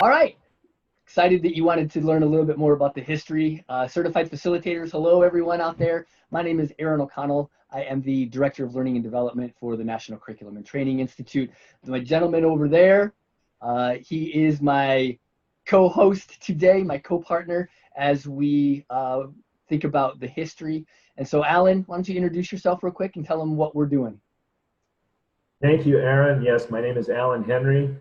All right. Excited that you wanted to learn a little bit more about the history. Certified facilitators, hello everyone out there. My name is Aaron O'Connell. I am the Director of Learning and Development for the National Curriculum and Training Institute. My gentleman over there, he is my co-host today, my co-partner, as we think about the history. And so Alan, why don't you introduce yourself real quick and tell them what we're doing? Thank you, Aaron. Yes, my name is Alan Henry.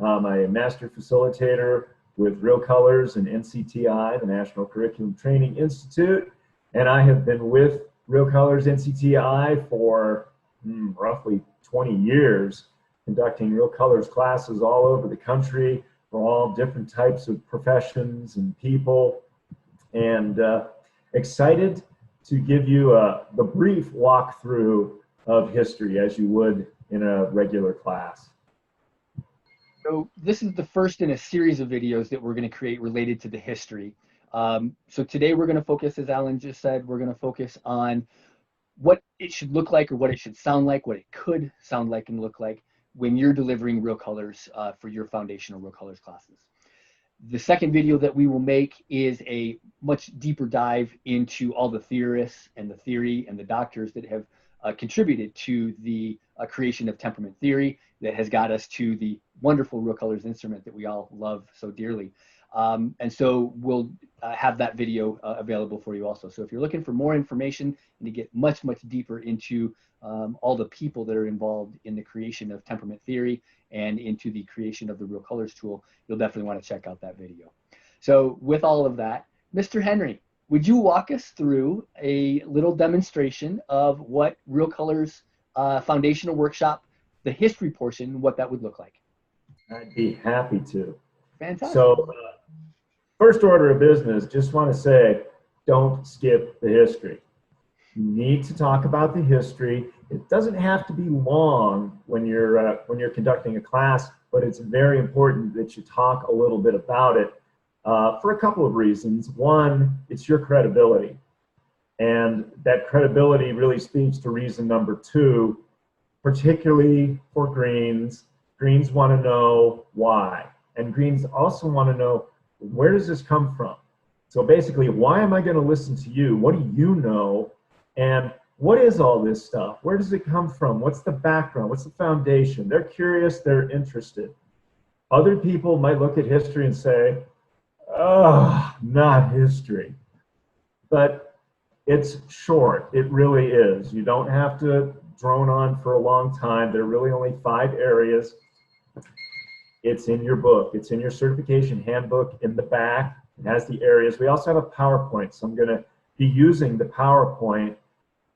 I'm a master facilitator with Real Colors and NCTI, the National Curriculum Training Institute. And I have been with Real Colors NCTI for roughly 20 years, conducting Real Colors classes all over the country for all different types of professions and people. And excited to give you the brief walkthrough of history as you would in a regular class. So this is the first in a series of videos that we're going to create related to the history. So today we're going to focus, as Alan just said, we're going to focus on what it should look like or what it should sound like, what it could sound like and look like when you're delivering Real Colors for your foundational Real Colors classes. The second video that we will make is a much deeper dive into all the theorists and the theory and the doctors that have contributed to the creation of temperament theory that has got us to the wonderful Real Colors instrument that we all love so dearly. And so we'll have that video available for you also. So if you're looking for more information and to get much, much deeper into all the people that are involved in the creation of temperament theory and into the creation of the Real Colors tool, you'll definitely want to check out that video. So with all of that, Mr. Henry, would you walk us through a little demonstration of what Real Colors Foundational Workshop, the history portion, what that would look like? I'd be happy to. Fantastic. So first order of business, just want to say, don't skip the history. You need to talk about the history. It doesn't have to be long when you're conducting a class, but it's very important that you talk a little bit about it for a couple of reasons. One, it's your credibility. And that credibility really speaks to reason number two, particularly for Greens. Greens want to know why. And Greens also want to know, where does this come from? So basically, why am I going to listen to you? What do you know? And what is all this stuff? Where does it come from? What's the background? What's the foundation? They're curious, they're interested. Other people might look at history and say, oh, not history. But it's short, it really is. You don't have to drone on for a long time. There are really only 5 areas. It's in your book. It's in your certification handbook in the back. It has the areas. We also have a PowerPoint, so I'm going to be using the PowerPoint.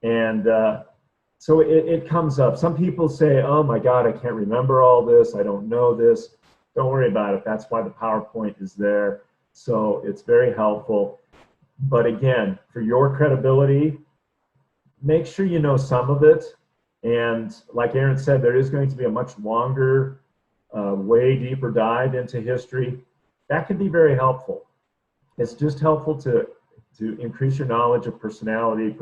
And so it comes up. Some people say, oh my God, I can't remember all this. I don't know this. Don't worry about it. That's why the PowerPoint is there. So it's very helpful. But again, for your credibility, make sure you know some of it. And like Aaron said, there is going to be a much longer, way deeper dive into history. That can be very helpful. It's just helpful to increase your knowledge of personality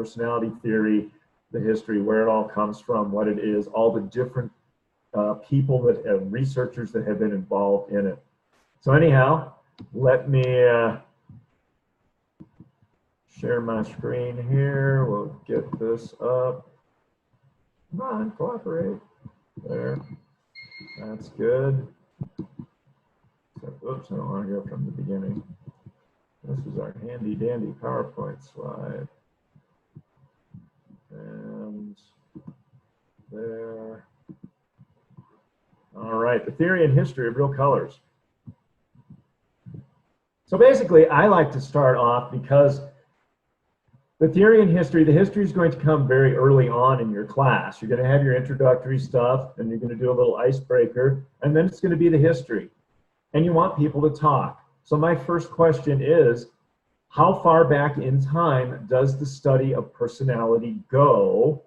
theory, the history, where it all comes from, what it is, all the different people that researchers that have been involved in it. So anyhow, let me share my screen here. We'll get this up. Come on, cooperate. There. That's good. So, oops, I don't want to go from the beginning. This is our handy dandy PowerPoint slide. And there. All right, the theory and history of Real Colors. So basically, I like to start off because the theory and history, the history is going to come very early on in your class. You're going to have your introductory stuff, and you're going to do a little icebreaker, and then it's going to be the history. And you want people to talk. So my first question is, how far back in time does the study of personality go?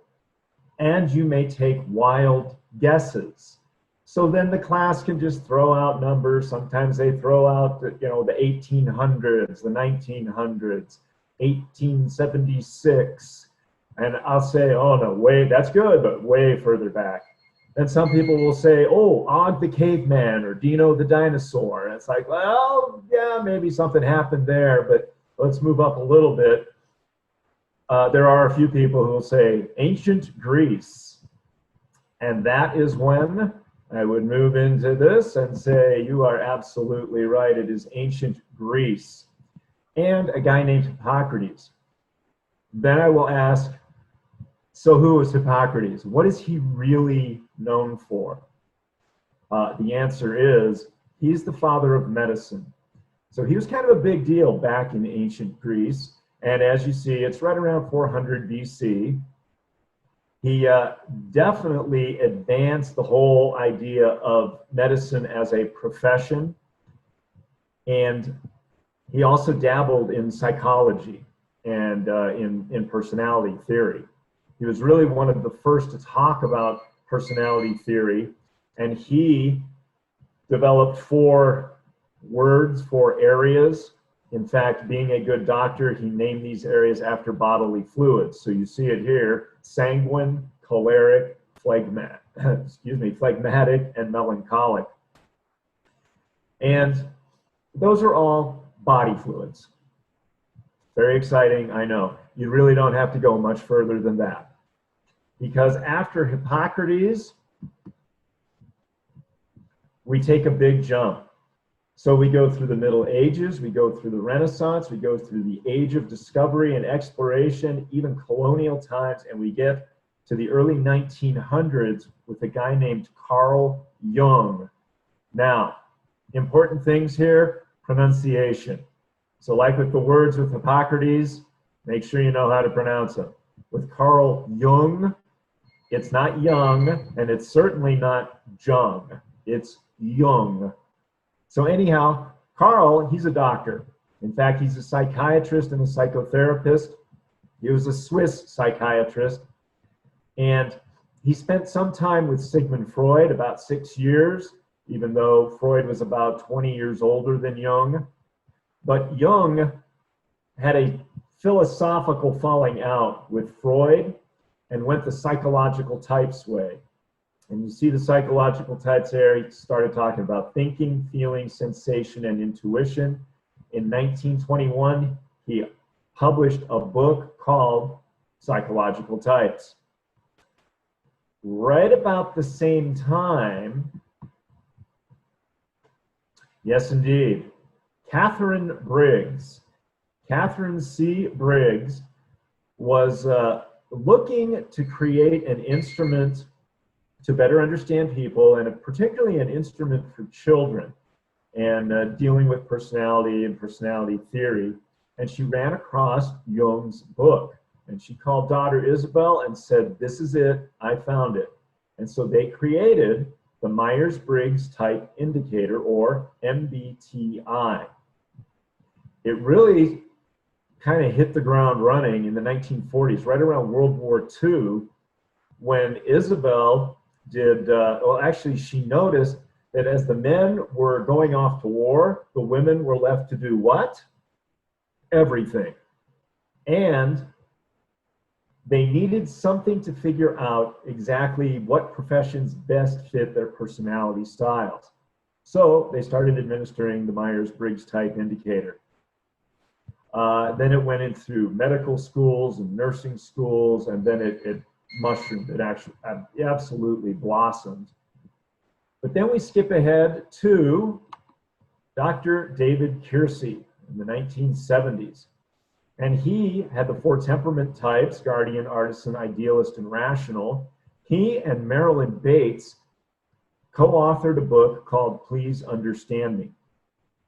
And you may take wild guesses. So then the class can just throw out numbers. Sometimes they throw out, the 1800s, the 1900s, 1876. And I'll say, oh no, that's good, but way further back. And some people will say, oh, Og the caveman or Dino the dinosaur. And it's like, well, yeah, maybe something happened there, but let's move up a little bit. There are a few people who will say ancient Greece. And that is when I would move into this and say, you are absolutely right. It is ancient Greece. And a guy named Hippocrates. Then I will ask, so who was Hippocrates? What is he really known for? The answer is, he's the father of medicine. So he was kind of a big deal back in ancient Greece. And as you see, it's right around 400 BC. He definitely advanced the whole idea of medicine as a profession. And he also dabbled in psychology and in personality theory. He was really one of the first to talk about personality theory, and he developed 4 words, 4 areas. In fact, being a good doctor, he named these areas after bodily fluids. So you see it here: sanguine, choleric, phlegmatic, and melancholic. And those are all body fluids. Very exciting, I know. You really don't have to go much further than that. Because after Hippocrates, we take a big jump. So we go through the Middle Ages, we go through the Renaissance, we go through the Age of Discovery and Exploration, even colonial times, and we get to the early 1900s with a guy named Carl Jung. Now, important things here: pronunciation. So like with the words with Hippocrates, make sure you know how to pronounce them. With Carl Jung, it's not young, and it's certainly not Jung. It's Jung. So anyhow, Carl, he's a doctor. In fact, he's a psychiatrist and a psychotherapist. He was a Swiss psychiatrist, and he spent some time with Sigmund Freud, about 6 years, even though Freud was about 20 years older than Jung. But Jung had a philosophical falling out with Freud and went the psychological types way. And you see the psychological types there. He started talking about thinking, feeling, sensation, and intuition. In 1921, he published a book called Psychological Types. Right about the same time, yes indeed, Catherine Briggs, Catherine C. Briggs, was looking to create an instrument to better understand people, and particularly an instrument for children, and dealing with personality and personality theory. And she ran across Jung's book, and she called daughter Isabel and said, "This is it, I found it." And so they created the Myers-Briggs Type Indicator, or MBTI. It really kind of hit the ground running in the 1940s, right around World War II, when Isabel did, well, actually, she noticed that as the men were going off to war, the women were left to do what? Everything. And they needed something to figure out exactly what professions best fit their personality styles. So they started administering the Myers-Briggs Type Indicator. Then it went in through medical schools and nursing schools, and then it mushroomed. It actually absolutely blossomed. But then we skip ahead to Dr. David Keirsey in the 1970s. And he had the 4 temperament types: guardian, artisan, idealist, and rational. He and Marilyn Bates co-authored a book called Please Understand Me.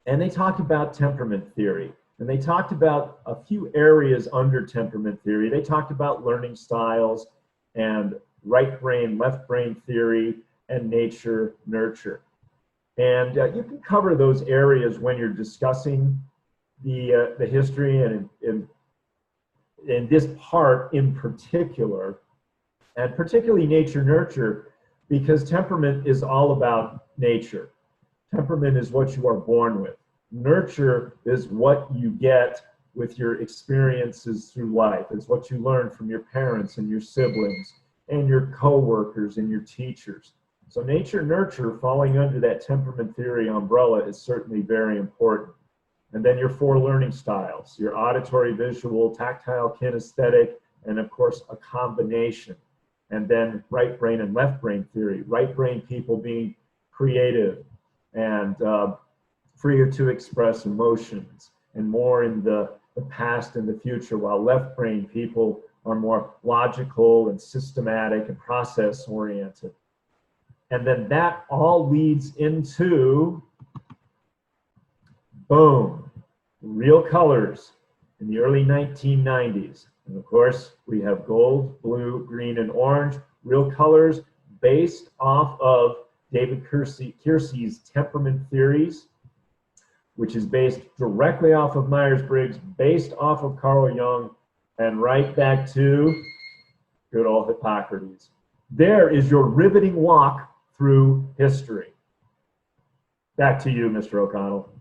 And they talked about temperament theory. And they talked about a few areas under temperament theory. They talked about learning styles and right brain, left brain theory, and nature, nurture. And you can cover those areas when you're discussing the history, and in this part in particular, and particularly nature, nurture, because temperament is all about nature. Temperament is what you are born with. Nurture is what you get with your experiences through life. It's what you learn from your parents and your siblings and your co-workers and your teachers. So nature nurture falling under that temperament theory umbrella is certainly very important. And then your 4 learning styles, your auditory, visual, tactile, kinesthetic, and of course a combination. And then right brain and left brain theory, right brain people being creative and freer to express emotions and more in the past and the future, while left brain people are more logical and systematic and process oriented. And then that all leads into, boom, Real Colors in the early 1990s. And of course, we have gold, blue, green, and orange. Real Colors based off of David Keirsey's temperament theories, which is based directly off of Myers-Briggs, based off of Carl Jung, and right back to good old Hippocrates. There is your riveting walk through history. Back to you, Mr. O'Connell.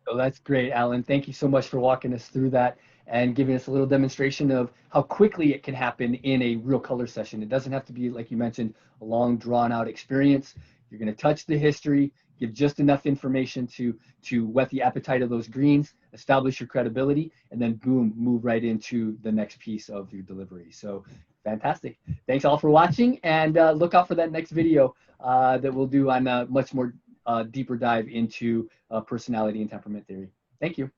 Oh, that's great, Alan. Thank you so much for walking us through that and giving us a little demonstration of how quickly it can happen in a Real Color session. It doesn't have to be, like you mentioned, a long, drawn-out experience. You're going to touch the history, give just enough information to whet the appetite of those greens, establish your credibility, and then boom, move right into the next piece of your delivery. So fantastic. Thanks all for watching, and look out for that next video that we'll do on a much more deeper dive into personality and temperament theory. Thank you.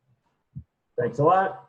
Thanks a lot.